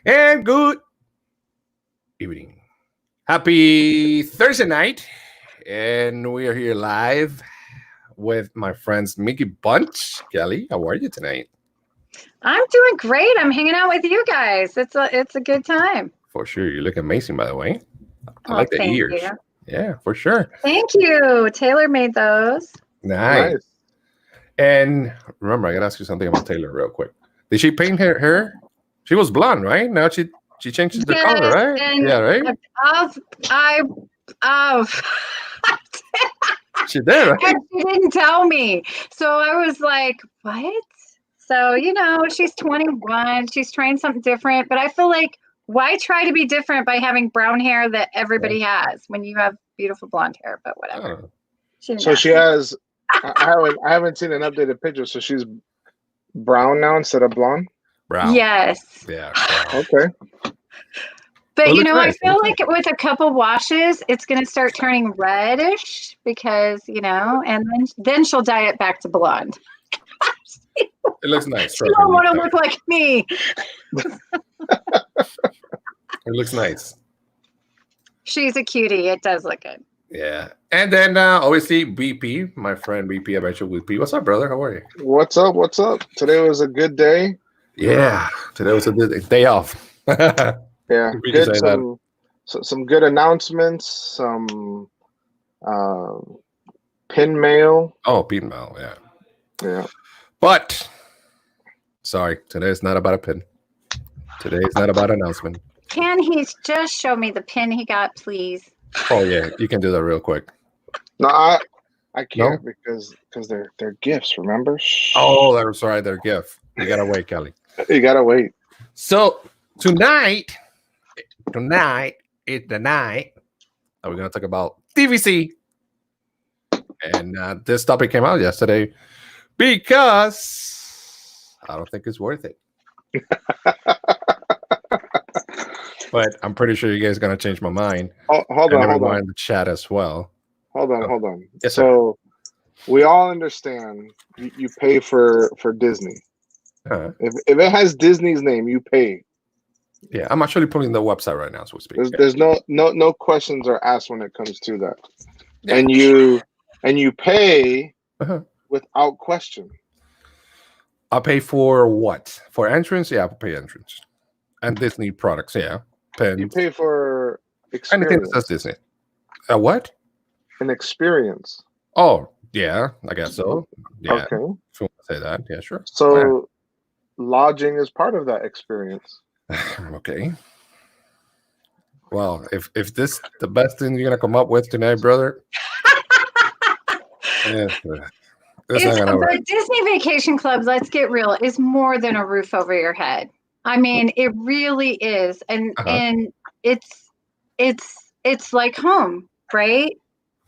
And good evening. Happy Thursday night. And we are here live with my friends Mickey Bunch. Kelly, how are you tonight? I'm doing great. I'm hanging out with you guys. It's a good time. For sure. You look amazing, by the way. I Oh, like the thank ears. you. Yeah, for sure. Thank you. Taylor made those. Nice. And remember, I gotta ask you something about Taylor real quick. Did she paint her hair? She was blonde, right? Now she changes the color, right? And Yeah, right? She did, right? And she didn't tell me. So I was like, what? So, she's 21. She's trying something different. But I feel like, why try to be different by having brown hair that everybody has when you have beautiful blonde hair? But whatever. Oh. So she has. I haven't seen an updated picture. So she's brown now instead of blonde. Brown. Yes. Yeah. Okay. But Well, nice. I feel like with a couple washes, it's going to start turning reddish because, and then she'll dye it back to blonde. It looks nice. She don't want to look like me. It looks nice. She's a cutie. It does look good. Yeah. And then obviously BP, my friend BP, Adventure with P. What's up, brother? How are you? What's up? What's up? Today was a good day. Yeah. Today was a good day off. Yeah. Good. Some good announcements. Some pin mail. Oh, pin mail. Yeah. Yeah. But sorry, today is not about a pin. Today is not about announcement. Can he just show me the pin he got, please? Oh yeah, you can do that real quick. No, I can't because they're gifts. Remember? Oh, that's right. They're gift. You gotta wait, Kelly. You gotta wait. So tonight is the night that we're gonna talk about DVC, and this topic came out yesterday because I don't think it's worth it. But I'm pretty sure you guys are gonna change my mind. Oh, hold on. In the chat as well. Hold on. Yes, so we all understand you pay for Disney. Uh-huh. If it has Disney's name, you pay. Yeah, I'm actually pulling the website right now as we speak. There's no questions are asked when it comes to that. Yeah. And you pay without question. I'll pay for what? For entrance? Yeah, I'll pay entrance. And Disney products, yeah. Pens. You pay for experience. Anything that says Disney. What? An experience. Oh, yeah, I guess so. Yeah. Okay. If you want to say that, yeah, sure. So lodging is part of that experience. Okay. Well, if this the best thing you're gonna come up with tonight, brother. The Disney Vacation Club, let's get real, is more than a roof over your head. I mean, it really is, and it's like home, right,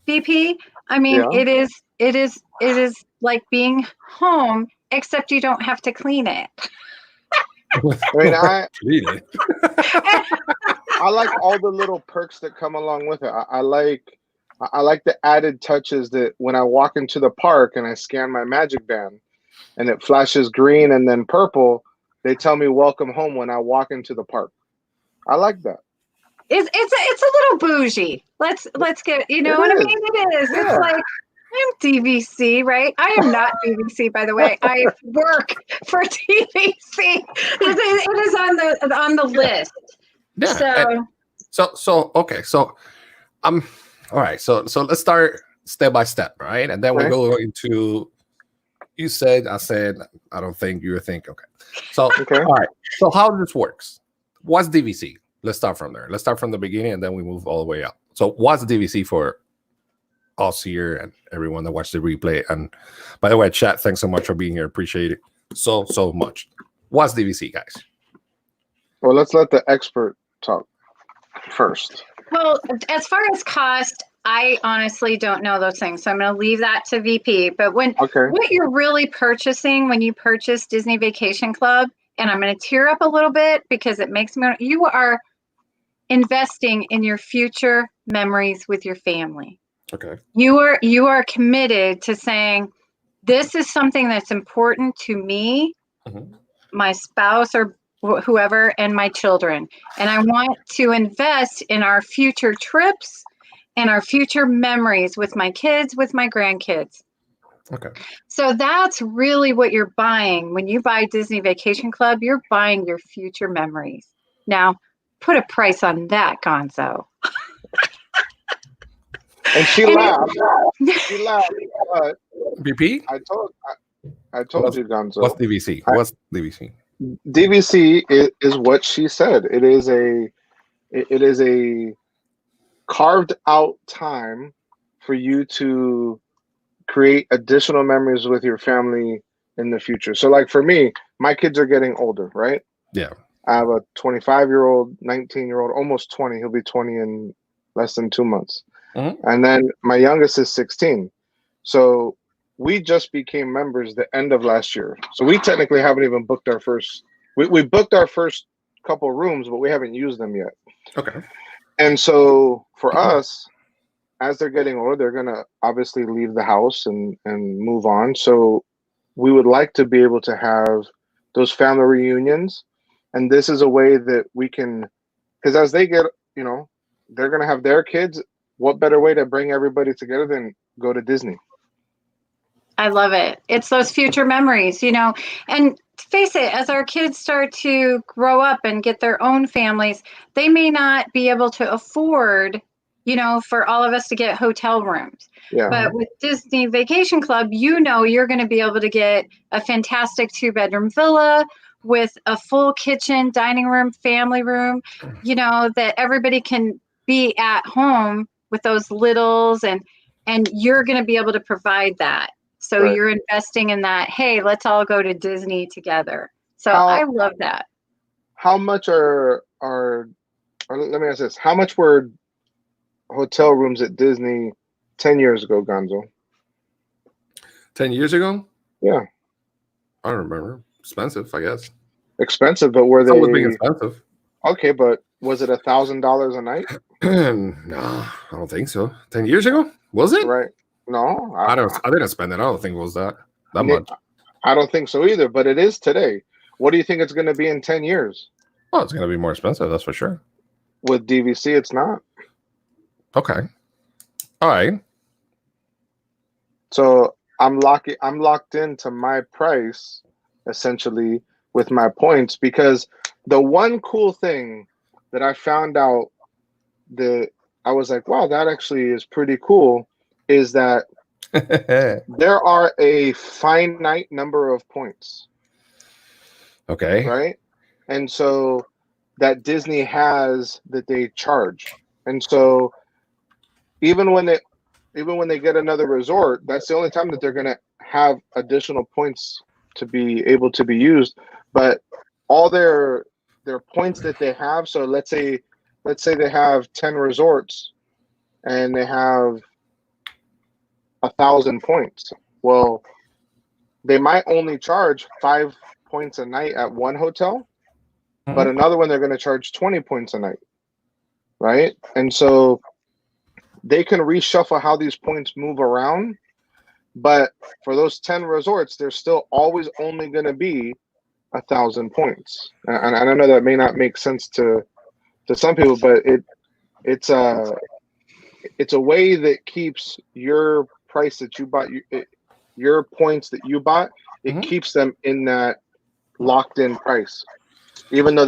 BP? I mean, it is like being home, except you don't have to clean it. I like all the little perks that come along with it. I like the added touches that when I walk into the park and I scan my Magic Band, and it flashes green and then purple. They tell me welcome home when I walk into the park. I like that. It's a little bougie. Let's get, what I mean? It is. Yeah. It's like, I'm DVC, right? I am not DVC, by the way. I work for DVC. It is on the list. Yeah. So okay. So all right. So let's start step by step, right? And then we'll go into you said, I said, I don't think you think. Okay. So, all right. So how this works? What's DVC? Let's start from there. Let's start from the beginning and then we move all the way up. So what's DVC for us here and everyone that watched the replay? And by the way, chat, thanks so much for being here. Appreciate it so much. What's DVC, guys? Well, let's let the expert talk first. Well, as far as cost, I honestly don't know those things. So I'm going to leave that to VP. But what you're really purchasing when you purchase Disney Vacation Club, and I'm going to tear up a little bit because it makes me, you are investing in your future memories with your family. Okay. You are committed to saying, this is something that's important to me, my spouse, or whoever, and my children. And I want to invest in our future trips and our future memories with my kids, with my grandkids. Okay. So that's really what you're buying. When you buy Disney Vacation Club, you're buying your future memories. Now, put a price on that, Gonzo. And she laughed. She laughed. But BP? I told you, Gonzo. What's DVC? What's DVC? DVC is what she said. It is a carved out time for you to create additional memories with your family in the future. So like for me, my kids are getting older, right? Yeah. I have a 25-year-old, 19-year-old, almost 20. He'll be 20 in less than 2 months. Mm-hmm. And then my youngest is 16. So we just became members the end of last year. So we technically haven't even booked our first, we booked our first couple rooms, but we haven't used them yet. Okay. And so for us, as they're getting older, they're going to obviously leave the house and move on. So we would like to be able to have those family reunions. And this is a way that we can, because as they get, you know, they're going to have their kids. What better way to bring everybody together than go to Disney? I love it. It's those future memories, you know, and face it, as our kids start to grow up and get their own families, they may not be able to afford, you know, for all of us to get hotel rooms. Yeah. But with Disney Vacation Club, you know, you're going to be able to get a fantastic 2-bedroom villa with a full kitchen, dining room, family room, you know, that everybody can be at home with those littles, and you're going to be able to provide that. So Right. You're investing in that. Hey, let's all go to Disney together. So I love that. How much or let me ask this. How much were hotel rooms at Disney 10 years ago, Gonzo? 10 years ago? Yeah. I don't remember. Expensive, I guess. Expensive, but were they being expensive? Okay, but was it $1,000 a night? No, I don't think so. 10 years ago? Was it? Right. No. I didn't spend it. I don't think it was that much. I don't think so either, but it is today. What do you think it's going to be in 10 years? Oh, it's going to be more expensive, that's for sure. With DVC, it's not. Okay. All right. So I'm locked into my price, essentially, with my points, because the one cool thing that I found out that I was like, wow, that actually is pretty cool, is that there are a finite number of points. Okay. Right? And so that Disney has that they charge. And so even when they get another resort, that's the only time that they're going to have additional points to be able to be used. But all their points that they have, so let's say they have 10 resorts and they have 1,000 points. Well, they might only charge 5 points a night at one hotel, but another one they're going to charge 20 points a night, right? And so they can reshuffle how these points move around, but for those 10 resorts, there's still always only going to be 1,000 points. And I know that may not make sense to some people, but it's a way that keeps your price that you bought, your points that you bought, it keeps them in that locked in price, even though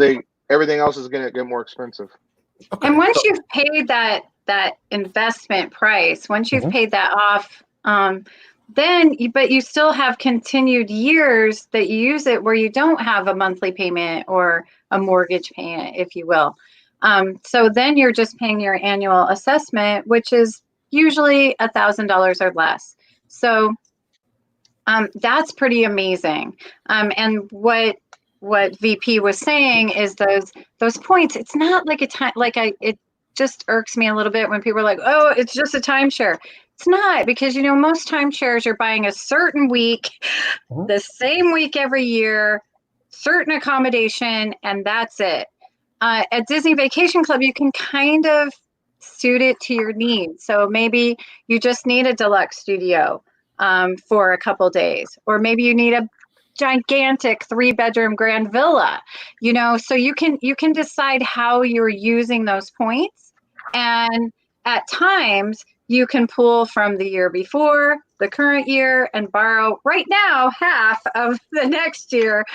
everything else is going to get more expensive. Okay. And once you've paid that investment price, once you've paid that off, but you still have continued years that you use it where you don't have a monthly payment or a mortgage payment, if you will. So then you're just paying your annual assessment, which is usually $1,000 or less. So that's pretty amazing. And what VP was saying is those points, it's not like it just irks me a little bit when people are like, oh, it's just a timeshare. It's not, because, you know, most timeshares you're buying a certain week, the same week every year, certain accommodation, and that's it. At Disney Vacation Club, you can kind of suit it to your needs. So maybe you just need a deluxe studio for a couple days, or maybe you need gigantic 3-bedroom grand villa, you know, so you can decide how you're using those points. And at times you can pull from the year before, the current year, and borrow right now half of the next year,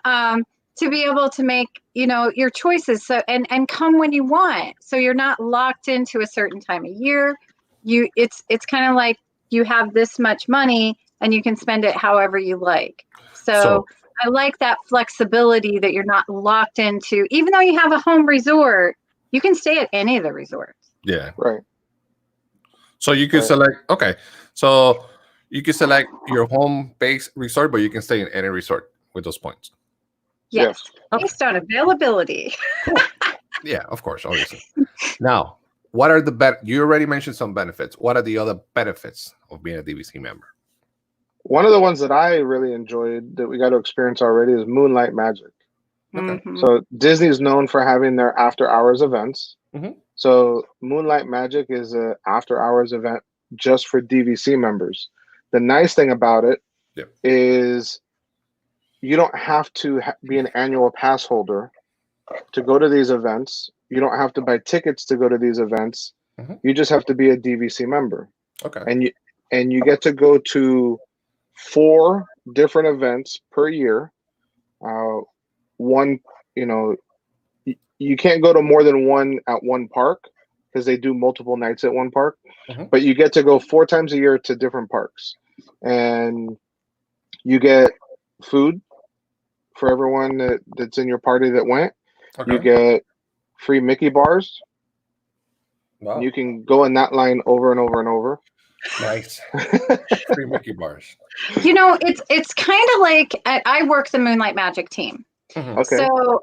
to be able to make, you know, your choices. So and come when you want. So you're not locked into a certain time of year. It's kind of like you have this much money and you can spend it however you like. So I like that flexibility that you're not locked into. Even though you have a home resort, you can stay at any of the resorts. Yeah. Right. So you can select, so you can select your home base resort, but you can stay in any resort with those points. Yes. Based on availability. Yeah, of course, obviously. Now, what are you already mentioned some benefits. What are the other benefits of being a DVC member? One of the ones that I really enjoyed that we got to experience already is Moonlight Magic. Okay. So Disney is known for having their after hours events. So Moonlight Magic is a after hours event just for DVC members. The nice thing about it is you don't have to be an annual pass holder to go to these events. You don't have to buy tickets to go to these events. You just have to be a DVC member. Okay. And you get to go to 4 different events per year. One, you know, you can't go to more than one at one park because they do multiple nights at one park, but you get to go 4 times a year to different parks, and you get food for everyone that's in your party that went. You get free Mickey bars. Wow. You can go in that line over and over and over. Nice. Free Mickey bars. You know, it's kind of like I work the Moonlight Magic team. So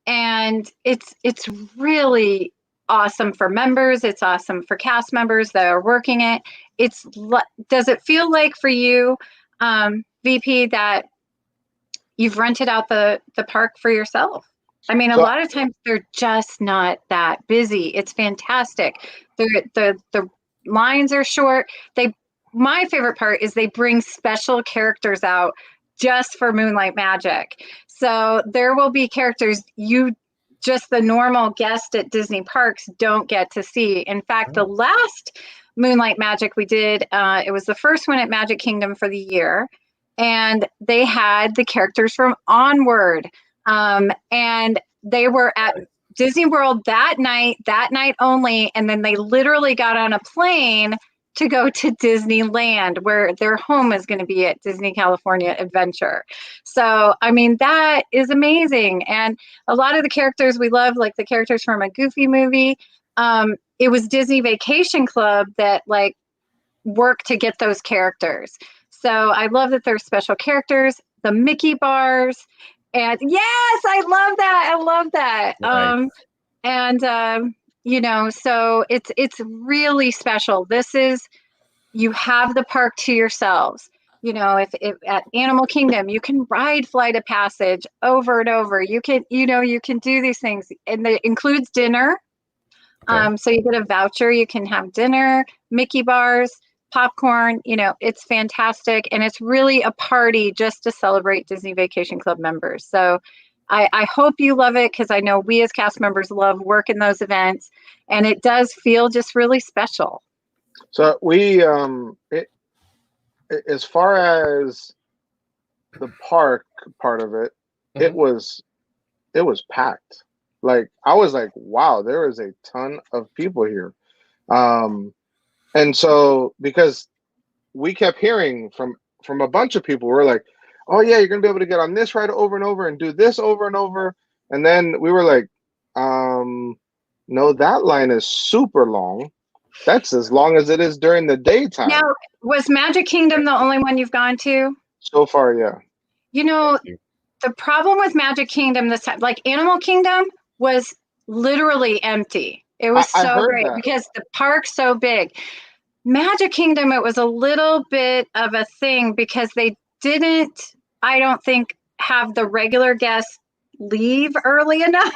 and it's really awesome for members. It's awesome for cast members that are working it. Does it feel like for you, VP, that you've rented out the park for yourself? I mean, a lot of times they're just not that busy. It's fantastic. The lines are short. My favorite part is they bring special characters out just for Moonlight Magic. So there will be characters just the normal guest at Disney parks don't get to see. In fact, the last Moonlight Magic we did, it was the first one at Magic Kingdom for the year, and they had the characters from Onward, and they were at Disney World that night only, and then they literally got on a plane to go to Disneyland, where their home is going to be at Disney California Adventure. So, I mean, that is amazing. And a lot of the characters we love, like the characters from a Goofy movie, it was Disney Vacation Club that worked to get those characters. So I love that there's special characters, the Mickey bars, and yes, I love that. Nice. You know, so it's really special. You have the park to yourselves. You know, if at Animal Kingdom, you can ride Flight of Passage over and over. You can do these things, and it includes dinner. So you get a voucher, you can have dinner, Mickey bars, popcorn. You know, it's fantastic, and it's really a party just to celebrate Disney Vacation Club members. So I hope you love it, because I know we as cast members love working those events, and it does feel just really special. So we, as far as the park part of it, it was packed. Like, I was like, wow, there is a ton of people here. And so, because we kept hearing from a bunch of people, we're like, oh yeah, you're gonna be able to get on this ride over and over and do this over and over. And then we were like, no, that line is super long. That's as long as it is during the daytime. Now, was Magic Kingdom the only one you've gone to? So far, yeah. You know, the problem with Magic Kingdom this time, like Animal Kingdom, was literally empty. It was so great because the park's so big. Magic Kingdom, it was a little bit of a thing because they didn't, I don't think, have the regular guests leave early enough.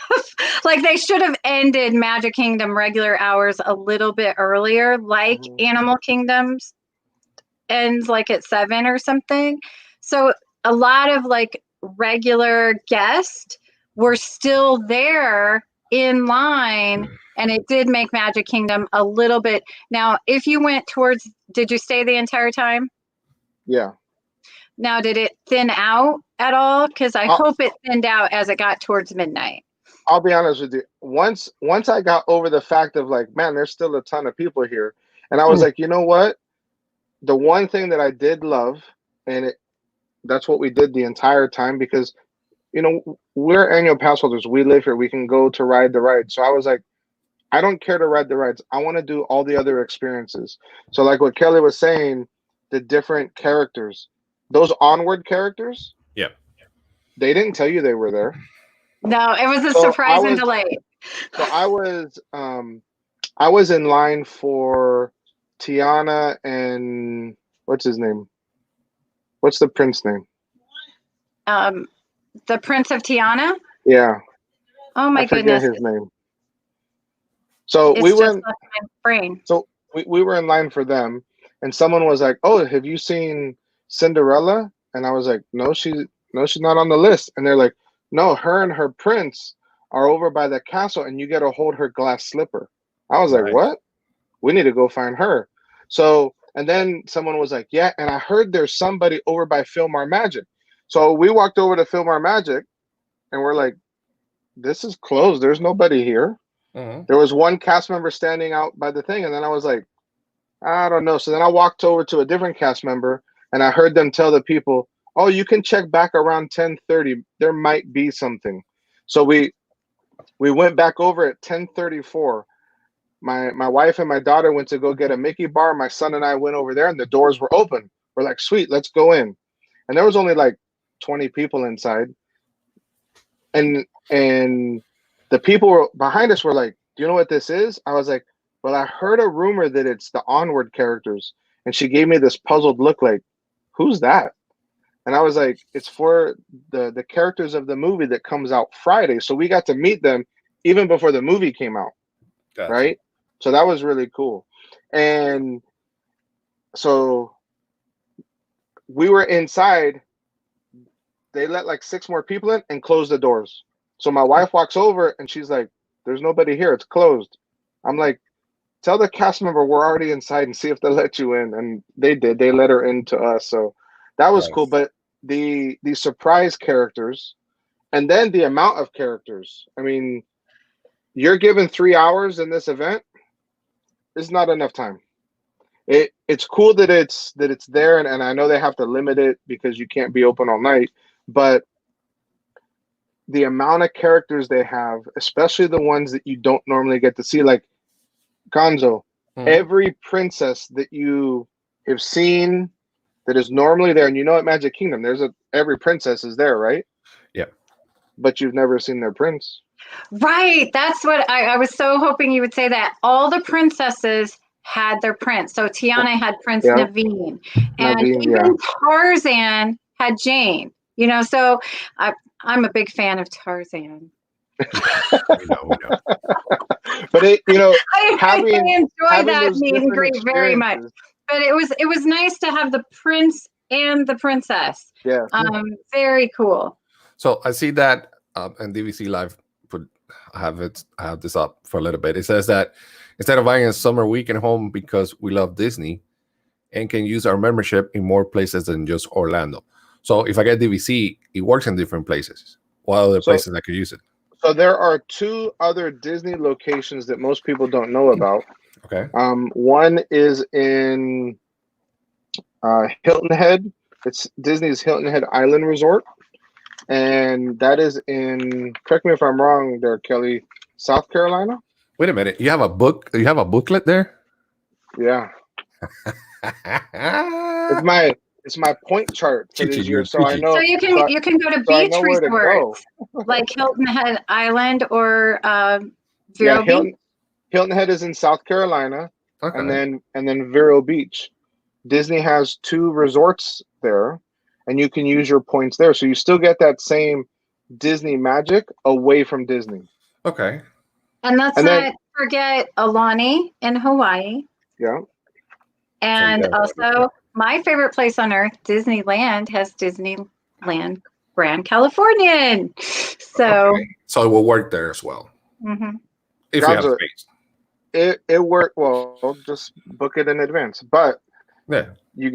Like, they should have ended Magic Kingdom regular hours a little bit earlier, like Animal Kingdom's ends like at 7 or something. So a lot of like regular guests were still there in line, and it did make Magic Kingdom a little bit. Now, if you went towards, did you stay the entire time? Yeah. Now, did it thin out at all? Because I hope it thinned out as it got towards midnight. I'll be honest with you. Once I got over the fact of like, man, there's still a ton of people here, and I was like, you know what? The one thing that I did love, and that's what we did the entire time, because you know, we're annual pass holders. We live here. We can go to ride the ride. So I was like, I don't care to ride the rides. I want to do all the other experiences. So like what Kelly was saying, the different characters, those onward characters. Yeah. They didn't tell you they were there. No, it was a surprise and delay. So I was in line for Tiana and what's his name? What's the prince name? The Prince of Tiana? Yeah. Oh my goodness. His name. So we were in my brain. So we were in line for them, and someone was like, "Oh, have you seen Cinderella?" And I was like, "No, she's not on the list." And they're like, "No, her and her prince are over by the castle, and you got to hold her glass slipper." I was like, "What? We need to go find her." So, and then someone was like, "Yeah," and I heard there's somebody over by Fillmore Magic. So we walked over to Fillmore Magic, and we're like, "This is closed. There's nobody here." There was one cast member standing out by the thing, and then I was like, I don't know. So then I walked over to a different cast member, and I heard them tell the people, "Oh, you can check back around 10:30. There might be something." So we went back over at 10:34. My wife and my daughter went to go get a Mickey bar. My son and I went over there, and the doors were open. We're like, "Sweet, let's go in." And there was only like 20 people inside, and the people behind us were like, "Do you know what this is?" I was like, "Well, I heard a rumor that it's the onward characters." And she gave me this puzzled look like, "Who's that?" And I was like, "It's for the characters of the movie that comes out Friday." So we got to meet them even before the movie came out. Gotcha. Right? So that was really cool. And so we were inside. They let like 6 more people in and closed the doors. So my wife walks over and she's like, "There's nobody here. It's closed." I'm like, "Tell the cast member we're already inside and see if they'll let you in." And they did. They let her into us. So that was cool. But the surprise characters, and then the amount of characters. I mean, you're given 3 hours in this event. It's not enough time. It's cool that it's there, and I know they have to limit it because you can't be open all night. But the amount of characters they have, especially the ones that you don't normally get to see, like Gonzo, every princess that you have seen that is normally there, and you know at Magic Kingdom, every princess is there, right? Yeah. But you've never seen their prince. Right. That's what I was so hoping you would say, that all the princesses had their prince. So Tiana had Prince Naveen, and even Tarzan had Jane. You know, so I'm a big fan of Tarzan. we know. But I enjoy that meet and greet very much. But it was nice to have the prince and the princess. Yeah. Very cool. So I see that and DVC Live I have this up for a little bit. It says that instead of buying a summer weekend home because we love Disney and can use our membership in more places than just Orlando. So if I get DVC, it works in different places. What other places I could use it? So there are 2 other Disney locations that most people don't know about. Okay. One is in Hilton Head. It's Disney's Hilton Head Island Resort. And that is in, correct me if I'm wrong there, Kelly, South Carolina. Wait a minute. You have a book? You have a booklet there? Yeah. It's my point chart for this year, so I know. So you can go to beach resorts like Hilton Head Island or Vero Beach. Hilton Head is in South Carolina, and then Vero Beach. Disney has 2 resorts there, and you can use your points there, so you still get that same Disney magic away from Disney. Okay. And let's not forget Aulani in Hawaii. Yeah. And also, my favorite place on earth, Disneyland, has Disney Grand Californian. So, so it will work there as well. Mm-hmm. If you have space. It worked well. Just book it in advance. But yeah, you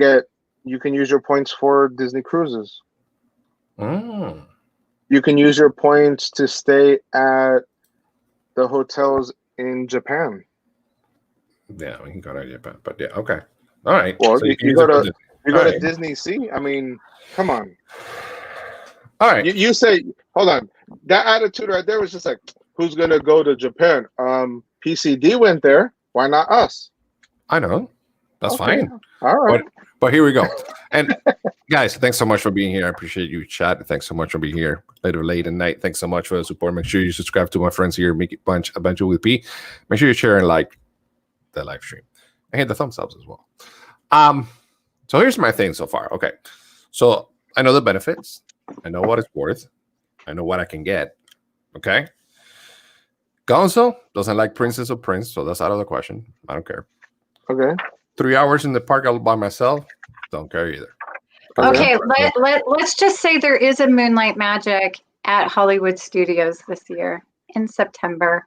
can use your points for Disney cruises. You can use your points to stay at the hotels in Japan. Yeah, we can go to Japan, but yeah, okay, all right. Well, so you go to Disney Sea. I mean, come on. All right. You say, hold on. That attitude right there was just like, who's gonna go to Japan? PCD went there. Why not us? I know. That's fine. All right. But here we go. And guys, thanks so much for being here. I appreciate you, chat. Thanks so much for being here late at night. Thanks so much for the support. Make sure you subscribe to my friends here. Make it a bunch with P. Make sure you share and like the live stream. And hit the thumbs ups as well. So here's my thing so far. Okay. So I know the benefits. I know what it's worth. I know what I can get. Okay. Gonzo doesn't like Princess or Prince, so that's out of the question. I don't care. Okay. 3 hours in the park all by myself, don't care either. Okay, let's just say there is a Moonlight Magic at Hollywood Studios this year in September.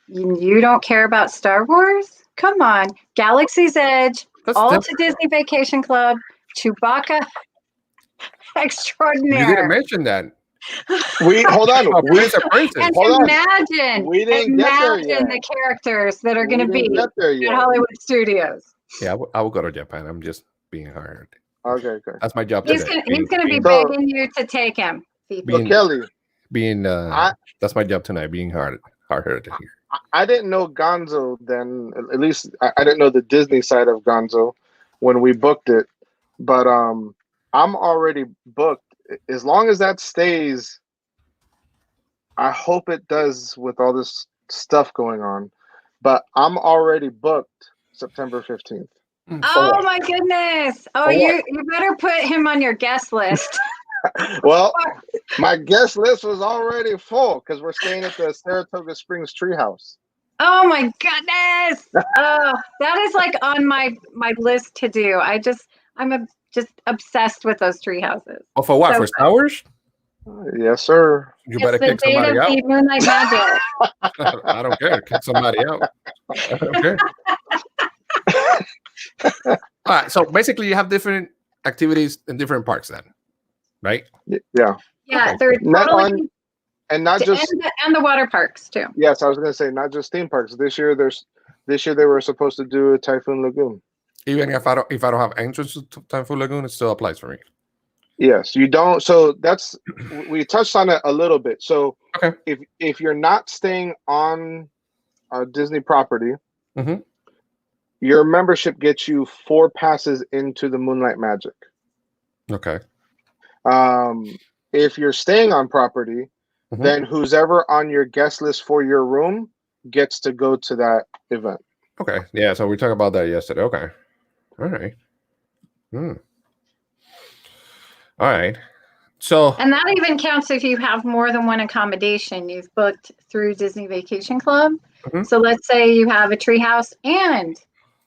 You don't care about Star Wars? Come on. Galaxy's Edge, to Disney Vacation Club, Chewbacca Extraordinaire. You didn't mention that. Hold on. Imagine the characters that are going to be at Hollywood Studios. Yeah, I will go to Japan. I'm just being hard. Okay. That's my job. He's going to be begging you to take him. Kelly, that's my job tonight. Being hard-headed here. I didn't know Gonzo then. At least I didn't know the Disney side of Gonzo when we booked it. But I'm already booked. As long as that stays, I hope it does with all this stuff going on. But I'm already booked September 15th. Oh my goodness. Oh, you better put him on your guest list. Well, my guest list was already full because we're staying at the Saratoga Springs Treehouse. Oh my goodness. Oh, that is like on my list to do. I'm just obsessed with those tree houses. Oh, for what? For Star Wars? Yes, sir. You better kick somebody out. Moonlight Magic. I don't care. Kick somebody out. I don't care. All right. So basically, you have different activities in different parks, then, right? Yeah. Yeah, they're totally and not just and the water parks too. Yes, I was going to say not just theme parks. This year they were supposed to do a Typhoon Lagoon. Even if I don't have entrance to Typhoon Lagoon, it still applies for me. Yes, you don't. So we touched on it a little bit. So if you're not staying on a Disney property, your membership gets you 4 passes into the Moonlight Magic. Okay. If you're staying on property, then who's ever on your guest list for your room gets to go to that event. Okay. Yeah. So we talked about that yesterday. Okay. All right. All right. So. And that even counts if you have more than one accommodation you've booked through Disney Vacation Club. So let's say you have a treehouse and,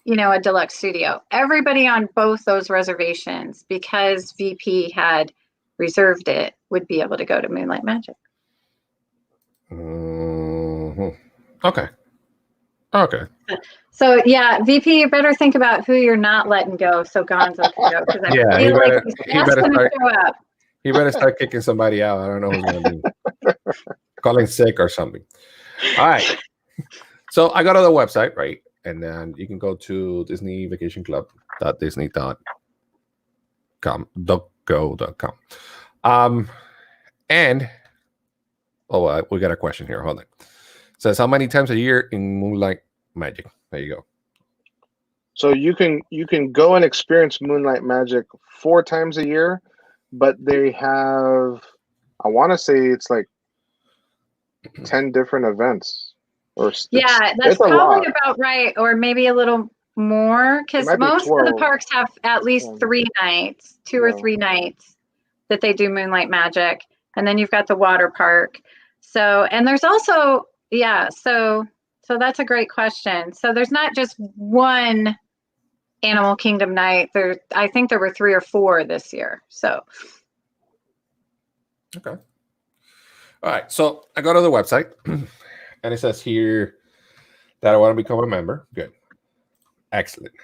a deluxe studio. Everybody on both those reservations, because VP had reserved it, would be able to go to Moonlight Magic. Okay. So yeah, VP, you better think about who you're not letting go so Gonzo can go. Because I feel like he better start kicking somebody out. I don't know who's gonna be calling sick or something. All right. So I got on the website, right? And then you can go to Disney Vacation Club.disney.com. And we got a question here. Hold on. It says, how many times a year in Moonlight Magic? There you go. So you can go and experience Moonlight Magic 4 times a year, but they have, I want to say it's like 10 different events. That's probably about right, or maybe a little more, because most of the parks have at least 3 nights, 2 or 3 nights that they do Moonlight Magic, and then you've got the water park. So, and there's also so that's a great question. So there's not just one Animal Kingdom night. I think there were 3 or 4 this year. So Okay. All right. So I go to the website, and it says here that I want to become a member. Good. Excellent.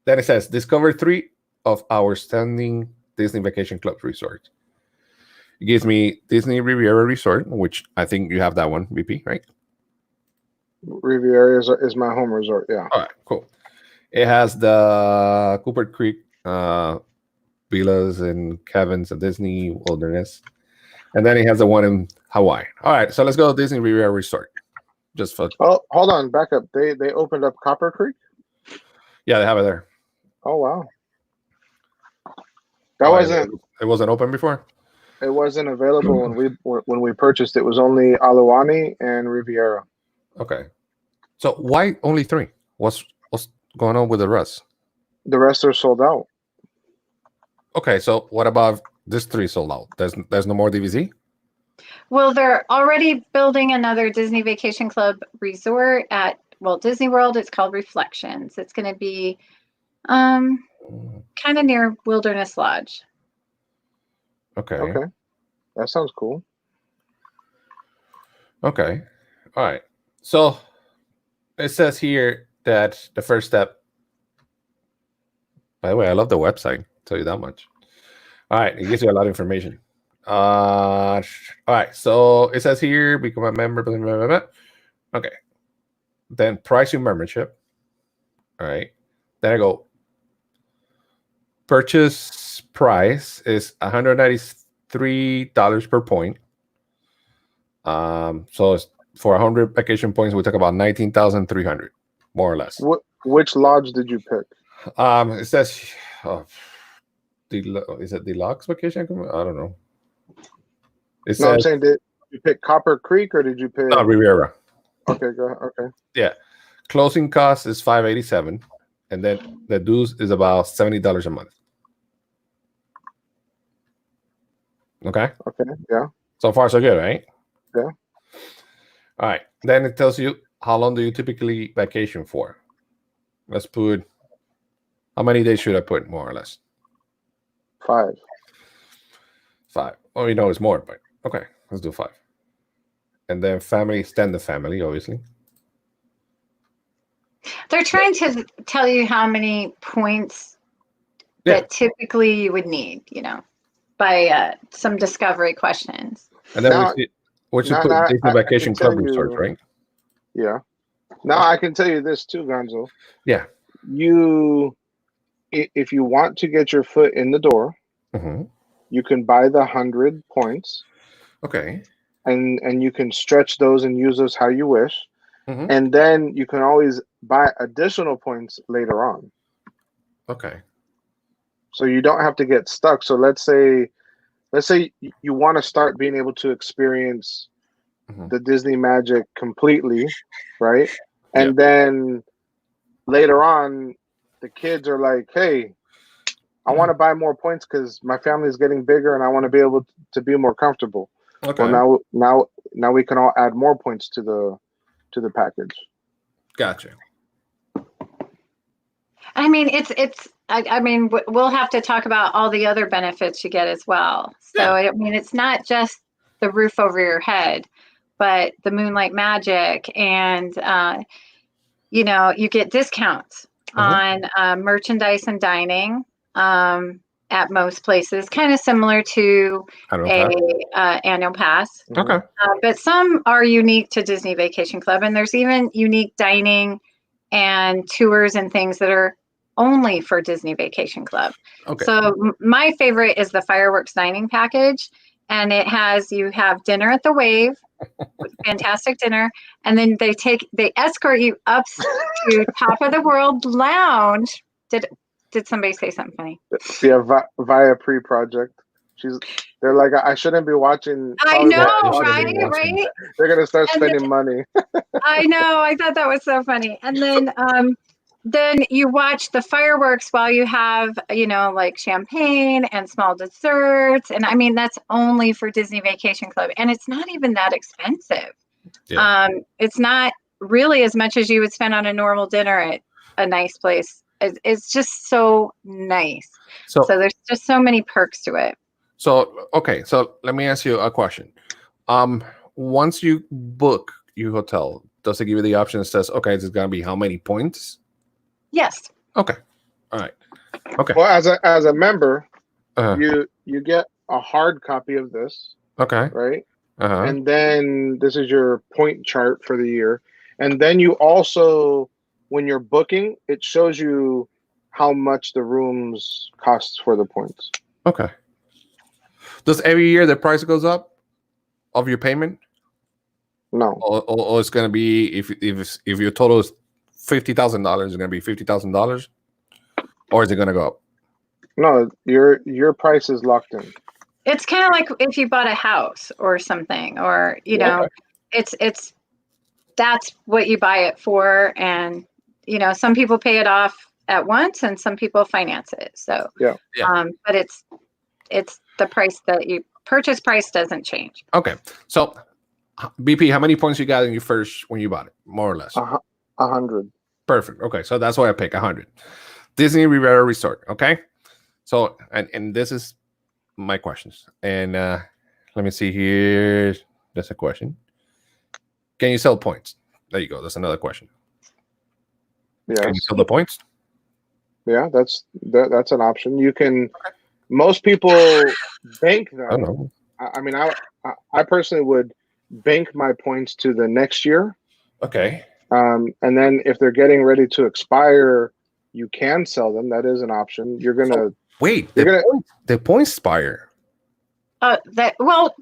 Then it says discover 3 of our standing Disney Vacation Club resorts. It gives me Disney Riviera Resort, which I think you have that one, VP, right? Riviera is my home resort. Yeah. All right, cool. It has the Cooper Creek villas and cabins at Disney Wilderness, and then it has the one in Hawaii. All right, so let's go to Disney Riviera Resort. Just for hold on, back up. They opened up Copper Creek. Yeah, they have it there. Oh wow. That wasn't. It wasn't open before. It wasn't available when we purchased. It was only Aluani and Riviera. Okay. So why only 3? What's going on with the rest? The rest are sold out. Okay, so what about this 3 sold out? There's no more DVC? Well, they're already building another Disney Vacation Club resort at Disney World. It's called Reflections. It's going to be kind of near Wilderness Lodge. Okay. That sounds cool. Okay. All right. So it says here that the first step. By the way, I love the website. I'll tell you that much. All right, it gives you a lot of information. All right, so it says here become a member. Blah, blah, blah, blah. Okay. Then price your membership. All right. Then I go. Purchase price is $193 per point. So it's for 100 vacation points, we talk about 19,300, more or less. Which lodge did you pick? It says, is it Deluxe Vacation? I don't know. I'm saying, did you pick Copper Creek or did you pick? No, Riviera. Okay, go ahead. Okay. Yeah, closing cost is $587, and then the dues is about $70 a month. Okay. Okay. Yeah. So far, so good, right? Yeah. All right. Then it tells you how long do you typically vacation for. Let's put. How many days should I put, more or less? 5. Well, it's more, but okay, let's do 5. And then family, extended family, obviously. They're trying to tell you how many points that typically you would need, by some discovery questions. And then what you put Disney Vacation Club resorts, right? Yeah. Now I can tell you this too, Gonzo. Yeah. If you want to get your foot in the door, you can buy the 100 points. Okay. And you can stretch those and use those how you wish. And then you can always buy additional points later on. Okay. So you don't have to get stuck. So let's say you want to start being able to experience the Disney magic completely, right? And then later on, the kids are like, hey, I want to buy more points because my family is getting bigger and I want to be able to be more comfortable. Okay. Well, now we can all add more points to the package. Gotcha. I mean, we'll have to talk about all the other benefits you get as well. So, it's not just the roof over your head, but the Moonlight Magic, and you get discounts on merchandise and dining at most places, kind of similar to annual pass. Okay. But some are unique to Disney Vacation Club, and there's even unique dining and tours and things that are only for Disney Vacation Club. Okay. So my favorite is the fireworks dining package, and you have dinner at the Wave, fantastic dinner, and then they escort you up to Top of the World Lounge. Did somebody say something funny? Yeah, via pre-project. They're like, I shouldn't be watching. I know, right? They're gonna start spending money. I know. I thought that was so funny. And then you watch the fireworks while you have, like champagne and small desserts. And that's only for Disney Vacation Club. And it's not even that expensive. Yeah. It's not really as much as you would spend on a normal dinner at a nice place. It's just so nice. So there's just so many perks to it. So okay, so let me ask you a question. Once you book your hotel, does it give you the option that says, okay, this is gonna be how many points? Yes. Okay. All right. Okay. Well, as a member, Uh-huh. you get a hard copy of this, Okay. right? Uh-huh. And then this is your point chart for the year. And then you also, when you're booking, it shows you how much the rooms costs for the points. Okay. Does every year the price goes up of your payment? No. Or it's gonna be if your total is $50,000, it's gonna be $50,000, or is it gonna go up? No, your price is locked in. It's kind of like if you bought a house or something, or you know, it's that's what you buy it for, and you know, some people pay it off at once, and some people finance it. So yeah. But it's the price that you purchase price doesn't change. Okay, so BP, how many points you got in your first when you bought it, more or less? 100. Perfect. Okay, so that's why I pick 100. Dizney Riviera Resort. Okay, so and this is my questions, and let me see here. That's a question. Can you sell points? There you go. That's another question. Yes. Can you sell the points? Yeah, that's an option. You can. Okay. Most people bank them. I don't know. I mean, I personally would bank my points to the next year. Okay. And then if they're getting ready to expire, you can sell them. That is an option. You're gonna wait. The points expire. Well,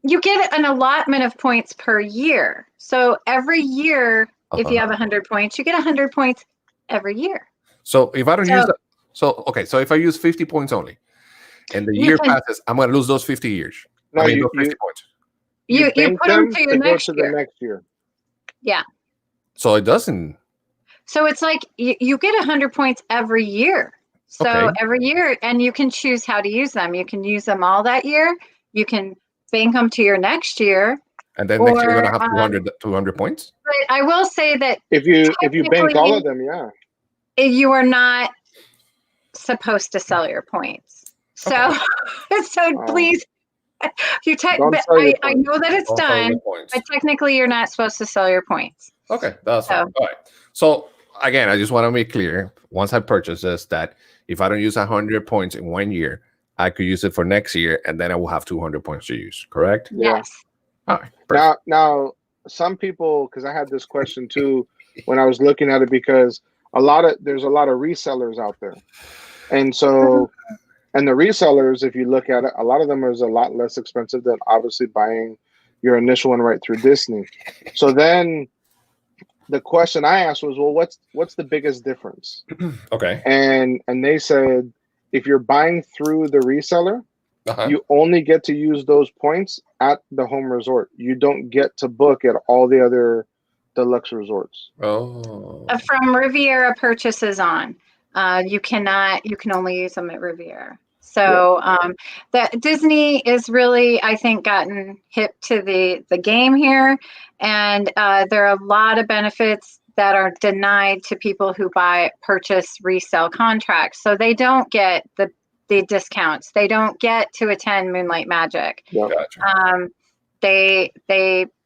you get an allotment of points per year. So every year, if you have 100 points, you get 100 points every year. So if I don't use that, so if I use 50 points only, and the year passes, I'm going to lose those 50 years. No, those 50 points. You put them to your next year. The next year. Yeah. So it doesn't. So it's like you get 100 points every year. So every year, and you can choose how to use them. You can use them all that year. You can bank them to your next year. And then next year you're going to have 200 points? But I will say that if you bank all of them, yeah. You are not supposed to sell your points. So, please, I know that it's done, but technically you're not supposed to sell your points. Okay, that's fine. All right. So again, I just want to make clear, once I purchase this, that if I don't use 100 points in 1 year, I could use it for next year, and then I will have 200 points to use. Correct? Yes. All right. Now, some people, because I had this question too when I was looking at it, because there's a lot of resellers out there, and so. And the resellers, if you look at it, a lot of them is a lot less expensive than obviously buying your initial one right through Dizney. So then the question I asked was, well, what's the biggest difference? Okay. And they said, if you're buying through the reseller, you only get to use those points at the home resort. You don't get to book at all the other deluxe resorts. Oh. From Riviera purchases on. You can only use them at Riviera. So that Dizney is really, I think, gotten hip to the game here, and there are a lot of benefits that are denied to people who purchase resale contracts. So they don't get the discounts. They don't get to attend Moonlight Magic. Yeah. Gotcha. They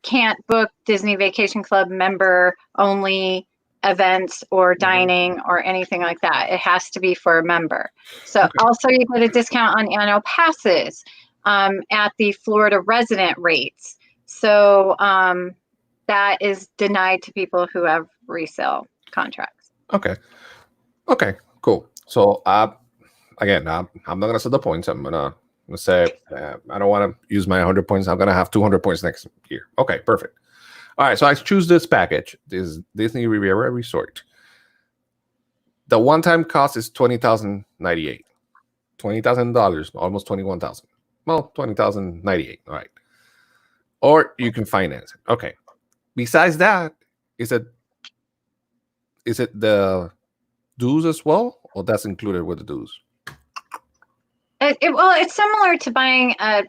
can't book Dizney Vacation Club member only events or dining or anything like that. It has to be for a member. So also you get a discount on annual passes at the Florida resident rates. So that is denied to people who have resale contracts. Okay, cool. So again, I'm not gonna set the points. I'm gonna say I don't want to use my 100 points. I'm gonna have 200 points next year. Okay, perfect. All right, so I choose this package, this Dizney Riviera Resort. The one-time cost is $20,098, $20,000, almost $21,000. Well, $20,098. All right, or you can finance it. Okay. Besides that, is it the dues as well, or that's included with the dues? Well, it's similar to buying a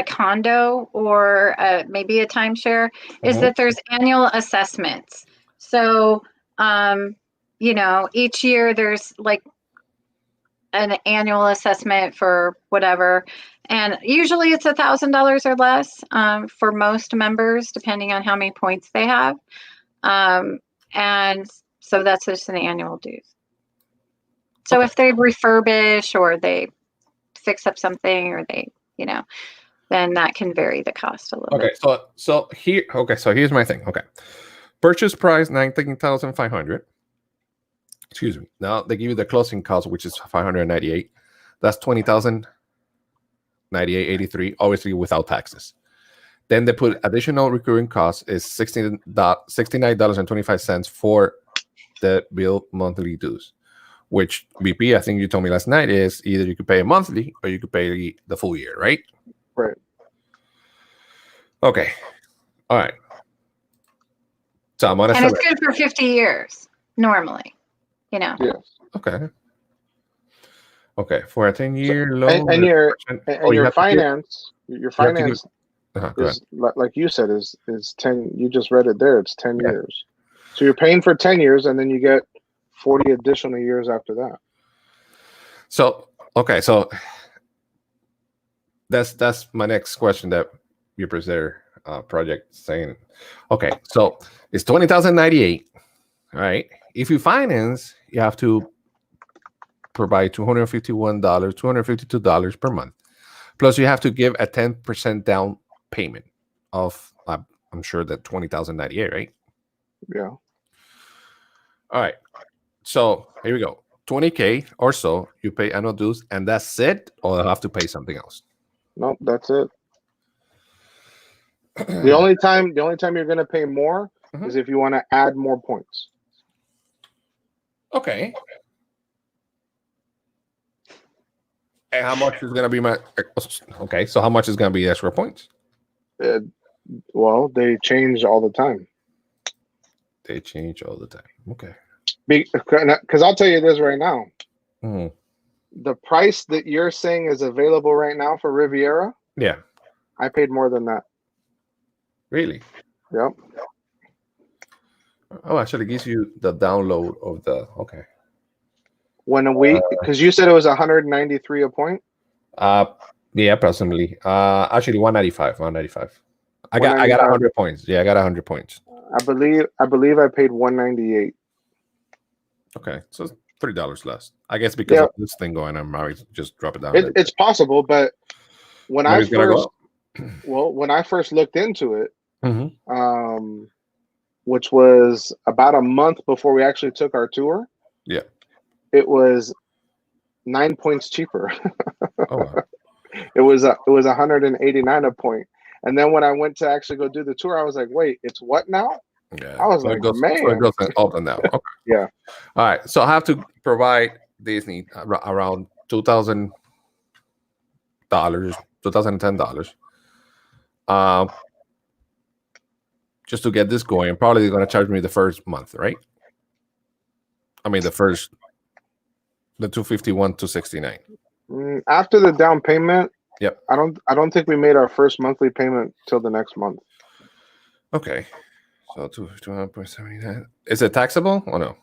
condo or maybe a timeshare, is that there's annual assessments. So, each year there's like an annual assessment for whatever. And usually it's $1,000 or less for most members, depending on how many points they have. And so that's just an annual dues. So if they refurbish or they fix up something or they, then that can vary the cost a little bit. So here's my thing. Okay. Purchase price $19,500. Excuse me. Now they give you the closing cost, which is $598. That's $20,098.83, obviously without taxes. Then they put additional recurring costs is $69.25 for the bill monthly dues, which BP, I think you told me last night, is either you could pay monthly or you could pay the full year, right? Right. Okay. All right. So I'm gonna. And it's good for 50 years normally. Yes. Okay. Okay. For a 10-year loan, and your finance is like you said is 10. You just read it there. It's 10 years. So you're paying for 10 years, and then you get 40 additional years after that. So so that's my next question that your presenter project saying. Okay, so it's $20,098. All right. If you finance, you have to provide $252 per month. Plus, you have to give a 10% down payment of I'm sure that $20,098, right? Yeah. All right. So here we go. $20K or so you pay annual dues, and that's it, or you have to pay something else? Nope, that's it. The only time you're going to pay more is if you want to add more points. Okay. And how much is going to be my? Okay, so how much is going to be extra points? Well, they change all the time. They change all the time. Okay. Because I'll tell you this right now. Mm-hmm. The price that you're saying is available right now for Riviera. Yeah. I paid more than that. Really? Yep. Oh, actually, it gives you the download of the. Okay. When because you said it was 193 a point. Yeah, approximately. Actually, 195. 195. I got 100 points. Yeah, I got 100 points. I believe I paid 198. Okay, so $3 less. I guess because of this thing going on, I just drop it down. It's possible, but when I first looked into it, which was about a month before we actually took our tour, it was 9 points cheaper. Oh, wow. It was 189 a point. And then when I went to actually go do the tour, I was like, wait, it's what now? Yeah. I was like, man. So it goes up and down. Okay. Yeah. All right. So I have to provide Dizney around $2,000, $2,010. Just to get this going. Probably they're going to charge me the first month, right? I mean, the 251 to 69. After the down payment, yep. I don't think we made our first monthly payment till the next month. Okay. So 251.79. Is it taxable or no?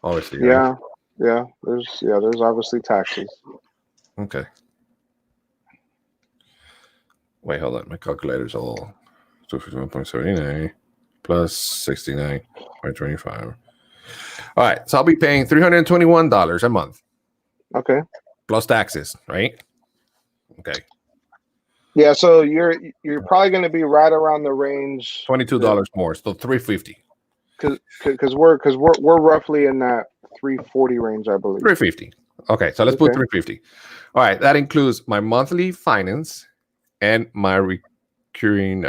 Obviously. Yeah. Right? Yeah. There's obviously taxes. Okay. Wait, hold on. My calculator's all 251.79 plus 69.25. All right. So I'll be paying $321 a month. Okay. Plus taxes, right? Okay. Yeah, so you're probably going to be right around the range. $22 more, so $350. Because we're roughly in that 340 range, I believe. 350. Okay, so let's put 350. All right, that includes my monthly finance and my recurring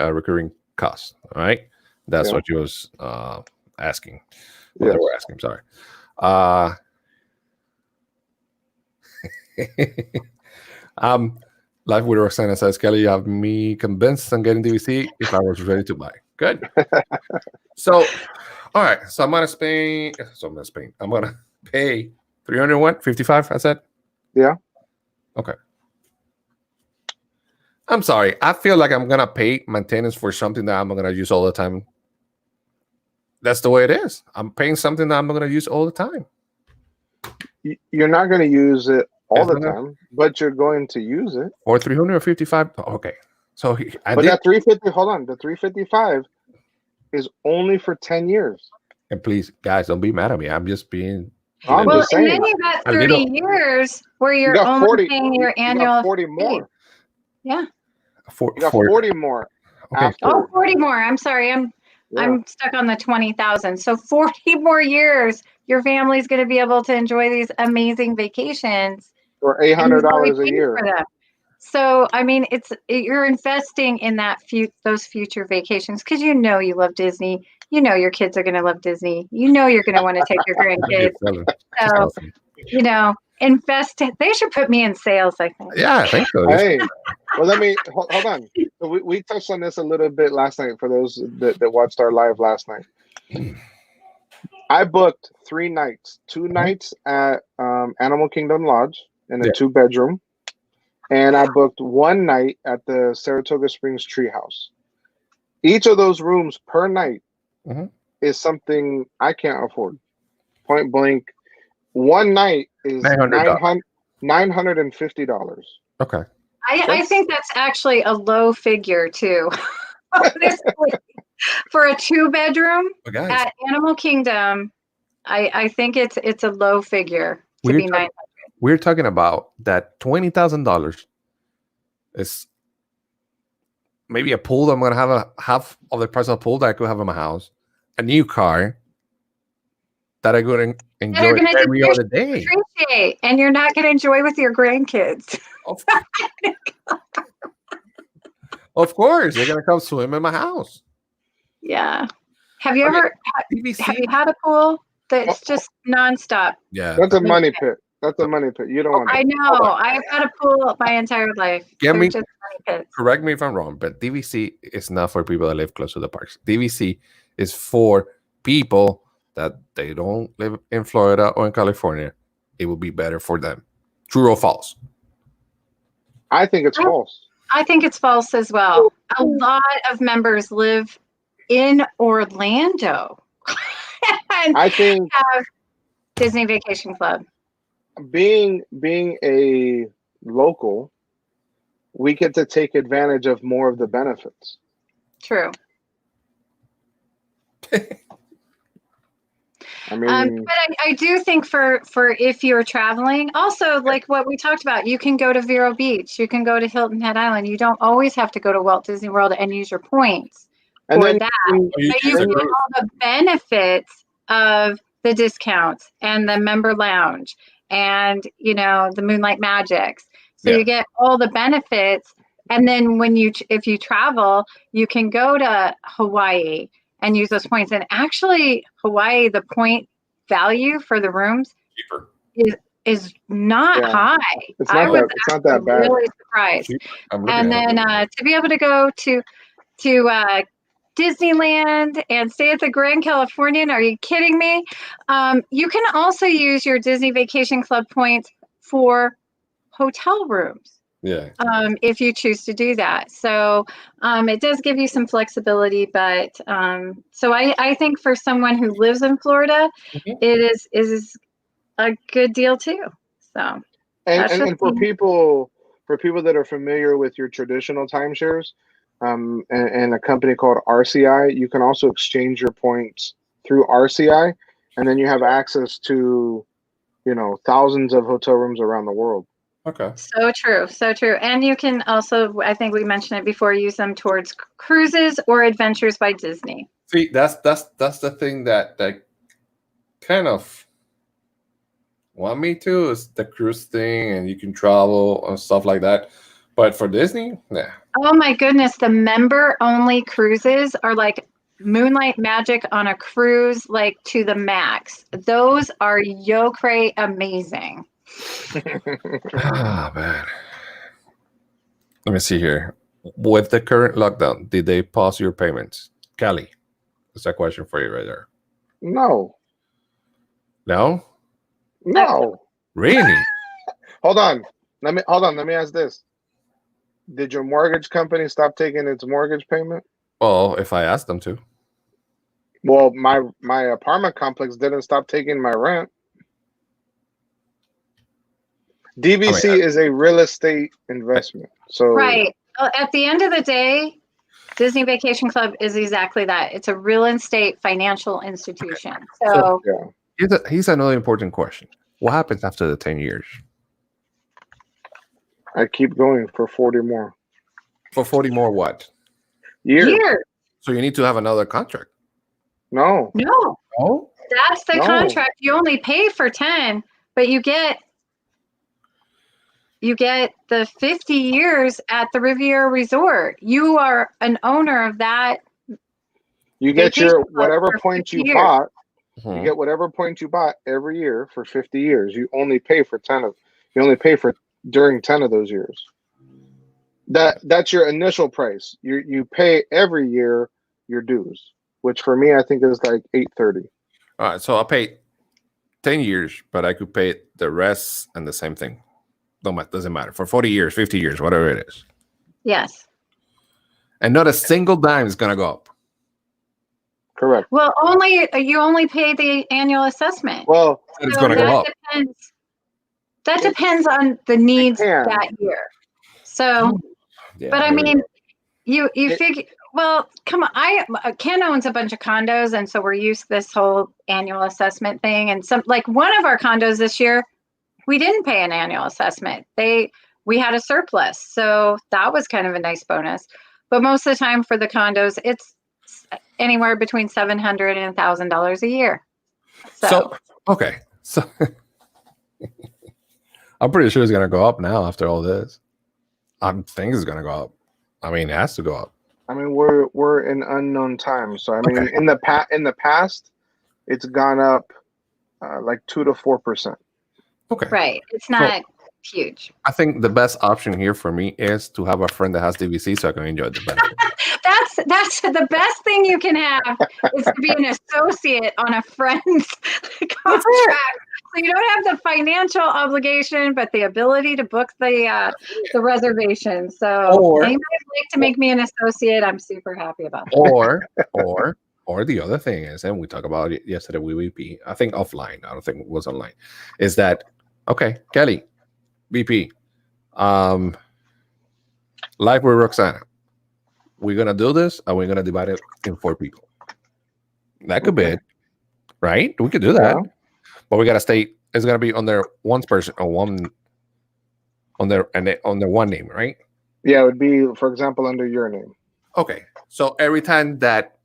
costs. All right, that's what you was asking. Well, they were asking. Sorry. Live with Roxana says, Kelly, you have me convinced on getting DVC if I was ready to buy. Good. So, all right. So I'm gonna pay. I'm gonna pay $355. I said. Yeah. Okay. I'm sorry. I feel like I'm gonna pay maintenance for something that I'm gonna use all the time. That's the way it is. I'm paying something that I'm gonna use all the time. You're not going to use it all the time, but you're going to use it. Or 355. Okay. So that 350. Hold on, the 355 is only for 10 years. And please, guys, don't be mad at me. I'm just being. And then you got 30 years where you're only paying your annual 40 more. Yeah. You got 40 more. Okay. Oh, 40 more. I'm sorry. I'm stuck on the 20,000. So 40 more years, your family's going to be able to enjoy these amazing vacations for $800 a year. For them. So, I mean, you're investing in those future vacations because you know you love Disney. You know your kids are going to love Disney. You know you're going to want to take your grandkids. So, you know, invest. They should put me in sales, I think. Yeah, I think so. Hey, well, let me hold on. So we touched on this a little bit last night for those that watched our live last night. I booked 3 nights, 2 nights at Animal Kingdom Lodge in a 2-bedroom. And I booked 1 night at the Saratoga Springs Treehouse. Each of those rooms per night is something I can't afford. Point blank. 1 night is $950. Okay. I think that's actually a low figure too. Honestly, for a 2-bedroom at Animal Kingdom, I think it's a low figure to be $900. We're talking about that $20,000 is maybe a pool that I'm going to have half of the price of a pool that I could have in my house, a new car that I could enjoy every other day. Appreciate, and you're not going to enjoy with your grandkids. Of course, they're going to come swim in my house. Yeah. Have you ever had a pool that's just nonstop? Yeah. That's a money pit. That's a money pit. You don't want that. I know. I've had a pool my entire life. Just money pits. Correct me if I'm wrong, but DVC is not for people that live close to the parks. DVC is for people that they don't live in Florida or in California. It will be better for them. True or false? I think it's false. I think it's false as well. A lot of members live in Orlando. And I think have Disney Vacation Club. Being a local, we get to take advantage of more of the benefits. True. I mean, but I do think for if you're traveling, also like what we talked about, you can go to Vero Beach, you can go to Hilton Head Island. You don't always have to go to Walt Disney World and use your points for that. But you can get all the benefits of the discounts and the member lounge and the Moonlight Magics. So you get all the benefits. And then if you travel, you can go to Hawaii and use those points. And actually, Hawaii, the point value for the rooms is not high. It's not that bad. Really surprised. And then to be able to go to Disneyland and stay at the Grand Californian, are you kidding me? You can also use your Disney Vacation Club points for hotel rooms. Yeah. If you choose to do that. So it does give you some flexibility, but so I think for someone who lives in Florida, it is a good deal too. So and for people that are familiar with your traditional timeshares, and a company called RCI, you can also exchange your points through RCI, and then you have access to thousands of hotel rooms around the world. Okay. So true. And you can also, I think we mentioned it before, use them towards cruises or Adventures by Disney. See, that's the thing that kind of want me to, is the cruise thing, and you can travel and stuff like that. But for Disney, nah. Oh my goodness, the member-only cruises are like Moonlight Magic on a cruise, like to the max. Those are yo-cray amazing. Man. Let me see here. With the current lockdown, did they pause your payments? Kelly, that's a question for you right there. No. No? No. Really? Hold on. Let me ask this. Did your mortgage company stop taking its mortgage payment? Well, if I asked them to. Well, my apartment complex didn't stop taking my rent. DVC is a real estate investment. So right. At the end of the day, Dizney Vacation Club is exactly that. It's a real estate financial institution. So here's another important question. What happens after the 10 years? I keep going for 40 more. For 40 more what? Years. So you need to have another contract. No. Oh? That's the contract. You only pay for 10, but you get the 50 years at the Riviera Resort. You are an owner of that. You get your whatever points you bought. You get whatever points you bought every year for 50 years. You only pay for 10 of. You only pay for during 10 of those years. That's your initial price. You pay every year your dues, which for me I think is like $830. All right, so I'll pay 10 years, but I could pay the rest and the same thing. Doesn't matter. For 40 years, 50 years, whatever it is. Yes. And not a single dime is going to go up. Correct. Well, you only pay the annual assessment. Well, it's going to go up. That depends on the needs that year. So, but I mean, you figure, well, come on. Ken owns a bunch of condos, and so we're used to this whole annual assessment thing. And one of our condos this year, we didn't pay an annual assessment. We had a surplus, so that was kind of a nice bonus. But most of the time for the condos, it's anywhere between $700 and $1,000 a year. So okay, so I'm pretty sure it's gonna go up now after all this. I think it's gonna go up. I mean, it has to go up. I mean, we're in unknown times. So I mean, in the past, it's gone up like 2 to 4%. Okay. Right. It's not huge. I think the best option here for me is to have a friend that has DVC so I can enjoy the benefit. That's the best thing you can have is to be an associate on a friend's contract. So you don't have the financial obligation, but the ability to book the reservation. So anybody would like to make me an associate, I'm super happy about that. Or the other thing is, and we talked about it yesterday with VP, I think offline, I don't think it was online, is that, okay, Kelly, VP, Live with Roxana, we're going to do this, and we're going to divide it in 4 people. That could be it, right? We could do that. Yeah. But we got to stay, it's going to be under one person, or one, on their one name, right? Yeah, it would be, for example, under your name. Okay, so every time that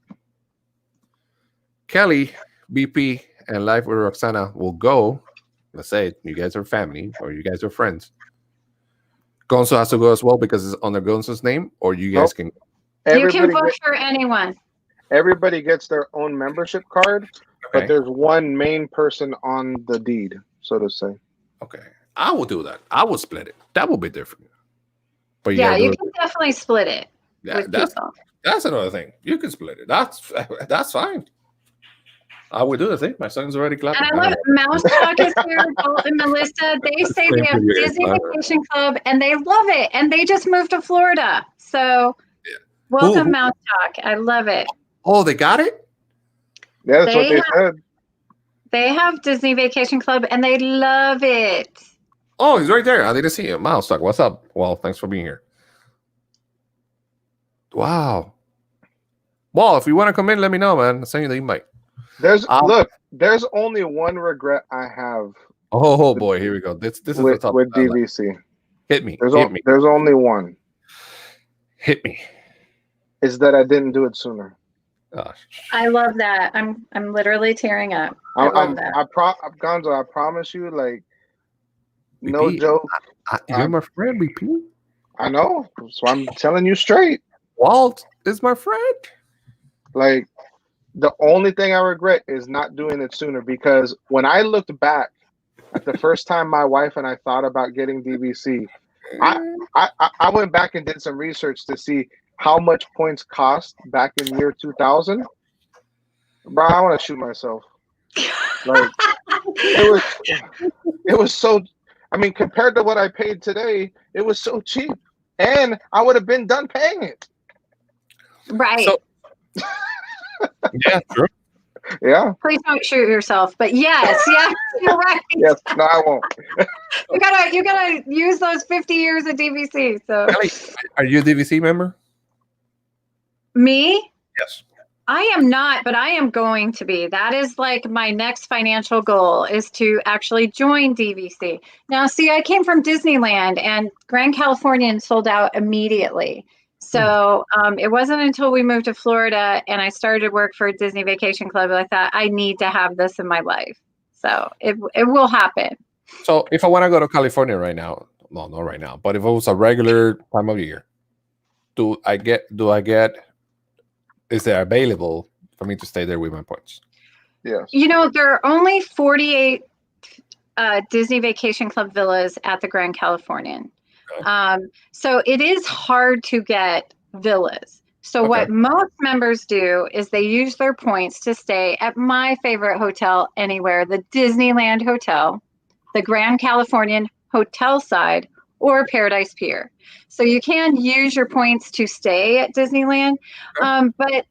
Kelly, BP, and Live with Roxana will go, let's say you guys are family or you guys are friends, Gonzo has to go as well because it's under Gonzo's name, or you guys can. You can book for anyone. Everybody gets their own membership card, but there's one main person on the deed, so to say. Okay, I will do that. I will split it. That will be different. But you can definitely split it. Yeah, that's another thing. You can split it. That's fine. I will do the thing. My son's already clapping. And I love Mouse Talk is here, Joel and Melissa. They say they have Dizney Vacation Club and they love it. And they just moved to Florida. So welcome, Mouse Talk. I love it. Oh, they got it? Yeah, that's what they said. They have Dizney Vacation Club and they love it. Oh, he's right there. I didn't see him. Mouse Talk, what's up? Well, thanks for being here. Wow. Well, if you want to come in, let me know, man. I'll send you the invite. There's only one regret I have. Oh boy, here we go. This is with, the top with DVC. Hit me. There's only one. Hit me. Is that I didn't do it sooner. I love that. I'm literally tearing up. I love that. Gonzo, I promise you, like, BP, no joke. You're my friend, BP. I know. So I'm telling you straight. Walt is my friend. Like, the only thing I regret is not doing it sooner, because when I looked back at the first time my wife and I thought about getting DVC, I went back and did some research to see how much points cost back in year 2000. Bro, I want to shoot myself. Like, it was so, I mean, compared to what I paid today, it was so cheap, and I would have been done paying it. Right. So, yeah, true. Yeah. Please don't shoot yourself. But yes, you're right. Yes, no, I won't. you gotta use those 50 years of DVC. So, are you a DVC member? Me? Yes. I am not, but I am going to be. That is like my next financial goal, is to actually join DVC. Now, see, I came from Disneyland, and Grand Californian sold out immediately. So it wasn't until we moved to Florida and I started work for a Disney Vacation Club that I thought I need to have this in my life. So it will happen. So if I want to go to California right now, no, not right now, but if it was a regular time of year, is there available for me to stay there with my points? Yes. You know, there are only 48 Disney Vacation Club villas at the Grand Californian. Okay. So it is hard to get villas. So what most members do is they use their points to stay at my favorite hotel anywhere, the Disneyland Hotel, the Grand Californian Hotel Side, or Paradise Pier. So you can use your points to stay at Disneyland, but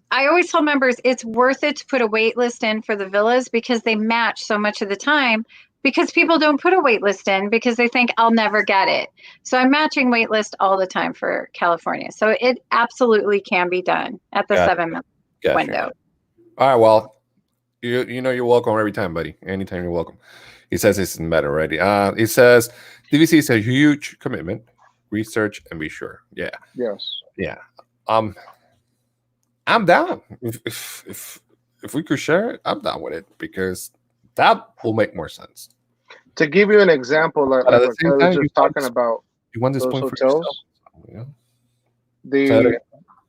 I always tell members it's worth it to put a wait list in for the villas because they match so much of the time, because people don't put a wait list in because they think I'll never get it. So I'm matching wait list all the time for California. So it absolutely can be done at the 7-month window. All right, well, you know you're welcome every time, buddy. Anytime you're welcome. He says it's better already. It says DVC is a huge commitment. Research and be sure. Yeah. Yes. Yeah. I'm down. If we could share it, I'm down with it because that will make more sense. To give you an example, like what Kelly was just talking about, you want this those point hotels. For yourself? Yeah.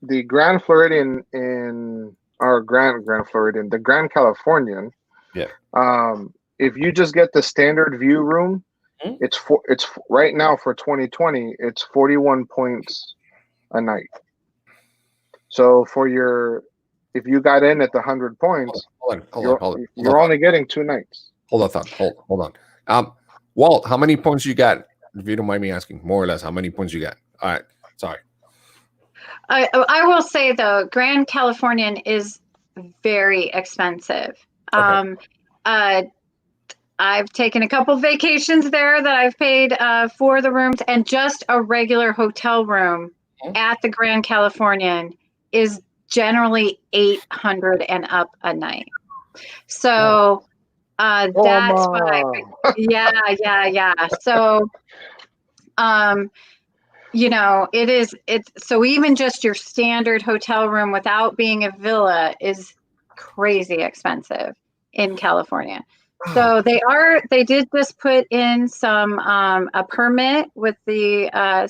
The Grand Floridian Grand Floridian, the Grand Californian. Yeah. If you just get the standard view room, it's right now for 2020, it's 41 points a night. So if you got in at the 100 points, you're only getting 2 nights. Hold on. Walt, how many points you got? If you don't mind me asking, more or less, how many points you got? All right, sorry. I will say though, Grand Californian is very expensive. I've taken a couple vacations there that I've paid for the rooms, and just a regular hotel room at the Grand Californian is generally $800 and up a night. So that's why. Yeah. So, you know, it's so even just your standard hotel room without being a villa is crazy expensive in California. So they did just put in some a permit with the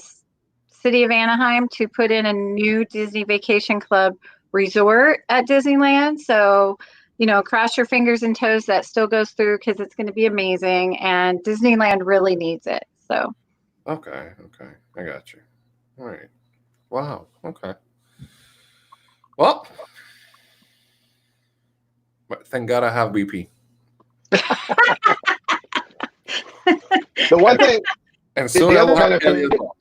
City of Anaheim to put in a new Disney Vacation Club resort at Disneyland. So, you know, cross your fingers and toes that still goes through because it's going to be amazing, and Disneyland really needs it. So. Okay, I got you. All right. Wow. Okay. Well, thank God I have BP. The one thing, and soon I will have Kelly as well.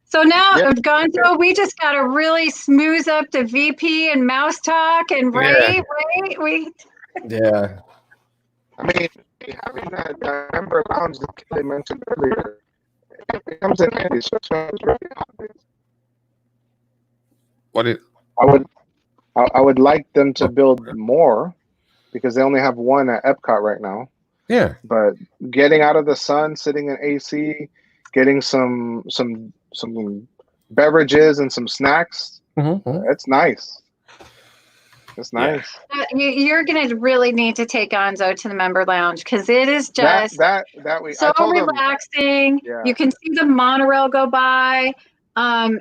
So now, Gonzo, we just got to really smooth up the VP and mouse talk, and right? Yeah. I mean, having that member lounge that Kelly mentioned earlier, it comes in handy. So it's really obvious. I would like them to build more, because they only have one at Epcot right now. Yeah. But getting out of the sun, sitting in AC, getting some beverages and some snacks, that's nice. It's nice. You're going to really need to take Gonzo to the member lounge, because it is just so relaxing. You can see the monorail go by.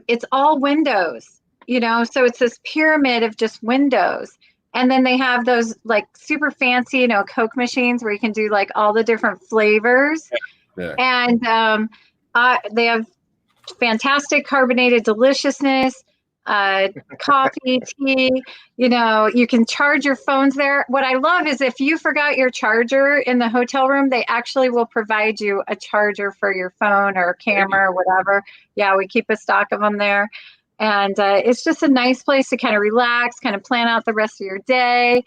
It's all windows, you know, so it's this pyramid of just windows. And then they have those like super fancy, you know, Coke machines where you can do like all the different flavors. Yeah. And they have fantastic carbonated deliciousness, coffee, tea. You know, you can charge your phones there. What I love is if you forgot your charger in the hotel room, they actually will provide you a charger for your phone or camera or whatever. Yeah, we keep a stock of them there. And it's just a nice place to kind of relax, kind of plan out the rest of your day.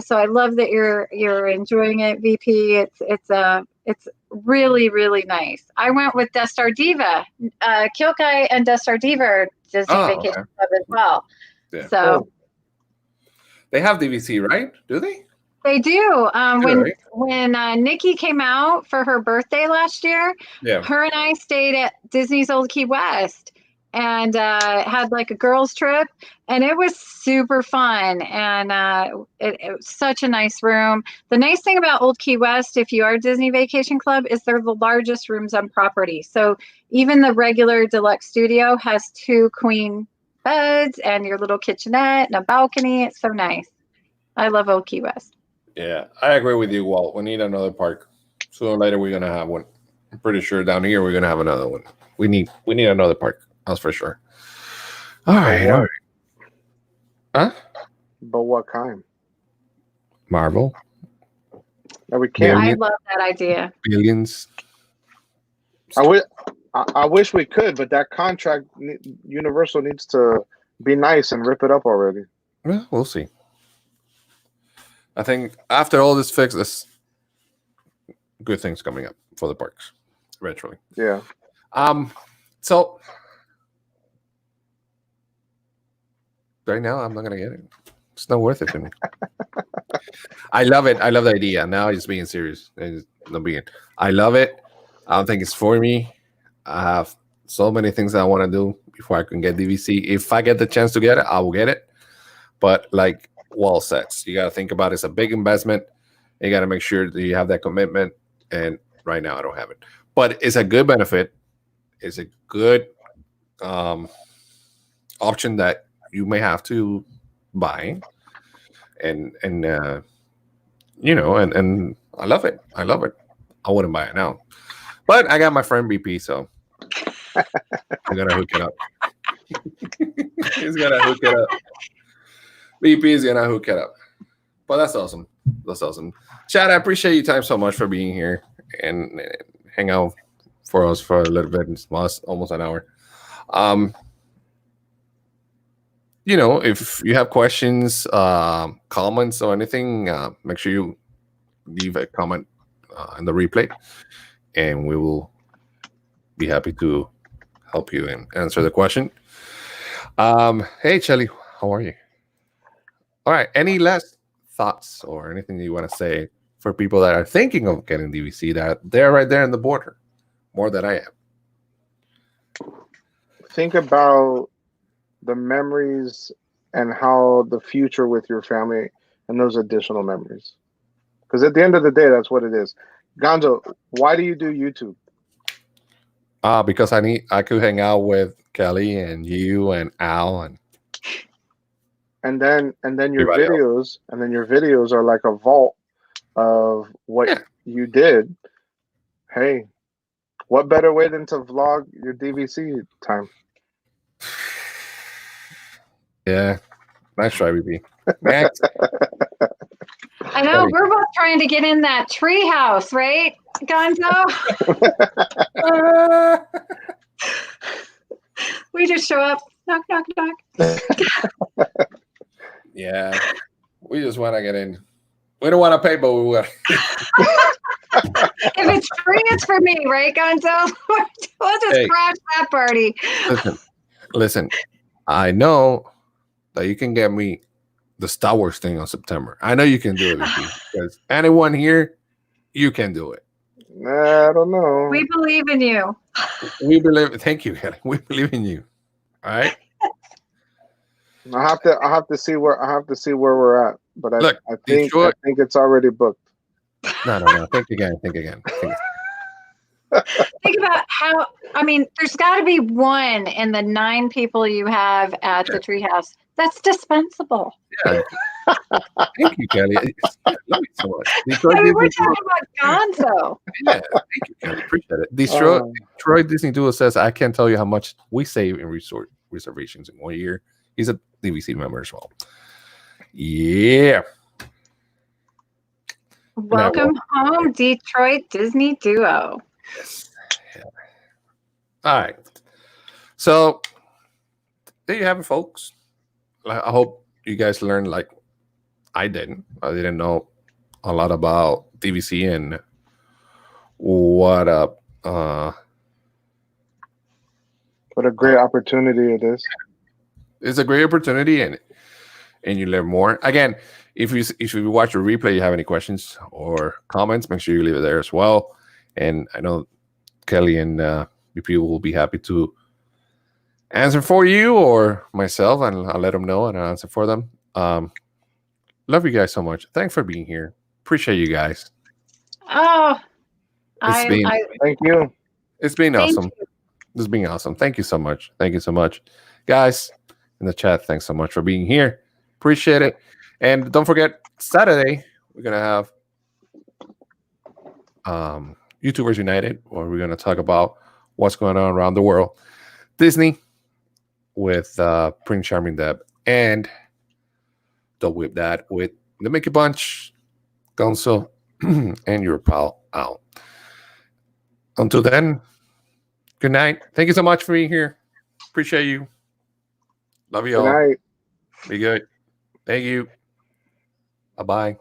So I love that you're enjoying it, VP. It's really, really nice. I went with Death Star Diva. Kilkai and Death Star Diva are Disney Vacation Club as well. Yeah. So they have DVC, right? Do they? They do. When Nikki came out for her birthday last year, her and I stayed at Disney's Old Key West and had like a girls trip, and it was super fun. And it was such a nice room. The nice thing about Old Key West, if you are Disney Vacation Club, is they're the largest rooms on property. So even the regular deluxe studio has 2 queen beds and your little kitchenette and a balcony. It's so nice. I love Old Key West. Yeah, I agree with you, Walt. We need another park. Sooner or later, we're gonna have one. I'm pretty sure down here we're gonna have another one. We need another park. That's for sure. All right. Huh? But what kind? Marvel. No, we can't. I love that idea. Billions. I wish we could, but that contract, Universal needs to be nice and rip it up already. Well, we'll see. I think after all this fixed, there's good things coming up for the parks eventually. Yeah. So right now, I'm not gonna get it. It's not worth it to me. I love it. I love the idea. Now he's being serious. I love it. I don't think it's for me. I have so many things that I want to do before I can get DVC. If I get the chance to get it, I will get it. But like Wall sets, you got to think about it's a big investment. You got to make sure that you have that commitment. And right now, I don't have it. But it's a good benefit. It's a good option that you may have to buy. And I love it. I love it. I wouldn't buy it now. But I got my friend BP, so I'm gonna hook it up. He's gonna hook it up. BP is gonna hook it up. But that's awesome. That's awesome. Chad, I appreciate your time so much for being here and hang out for us for a little bit. It's almost an hour. If you have questions, comments, or anything, make sure you leave a comment in the replay, and we will be happy to help you and answer the question. Hey, Shelly, how are you? All right. Any last thoughts or anything you want to say for people that are thinking of getting DVC, that they're right there in the border, more than I am? Think about the memories and how the future with your family and those additional memories. Because at the end of the day, that's what it is. Gonzo, why do you do YouTube? Because I could hang out with Kelly and you and Al and then your videos are like a vault of what you did. Hey, what better way than to vlog your DVC time? Yeah, nice try, BB. Next. I know we're both trying to get in that tree house, right, Gonzo? We just show up, knock, knock, knock. Yeah, we just want to get in. We don't want to pay, but we will. If it's free, it's for me, right, Gonzo? We'll just crash that party. Listen, I know that you can get me the Star Wars thing on September. I know you can do it, because anyone here, you can do it. I don't know. We believe in you. Thank you, Kelly. We believe in you. All right. I have to see where we're at, but I think it's already booked. No. Think again. Think about how. I mean, there's got to be one in the 9 people you have at the treehouse that's dispensable. Yeah. Thank you, Kelly. Love you so much. We're talking about Gonzo. Yeah, thank you, Kelly. Appreciate it. Detroit Disney Duo says, I can't tell you how much we save in resort reservations in 1 year. He's a DVC member as well. Yeah. Welcome home, Detroit Disney Duo. Yes. Yeah. All right. So there you have it, folks. I hope you guys learned like I didn't. I didn't know a lot about DVC and what a great opportunity it is. It's a great opportunity, and you learn more. Again, if you watch a replay, you have any questions or comments, make sure you leave it there as well. And I know Kelly and BP will be happy to answer for you or myself, and I'll let them know and I'll answer for them. Love you guys so much. Thanks for being here. Appreciate you guys. Oh, thank you. It's been awesome. It's been awesome. Thank you so much. Thank you so much, guys in the chat. Thanks so much for being here. Appreciate it. And don't forget, Saturday we're gonna have YouTubers United, where we're gonna talk about what's going on around the world. Dizney with Prince Charming Deb and the Whip Dad with the Mickey Bunch, Gonzo, and your pal Al. Until then, good night. Thank you so much for being here. Appreciate you. Love you all. Good night. Be good. Thank you. Bye-bye.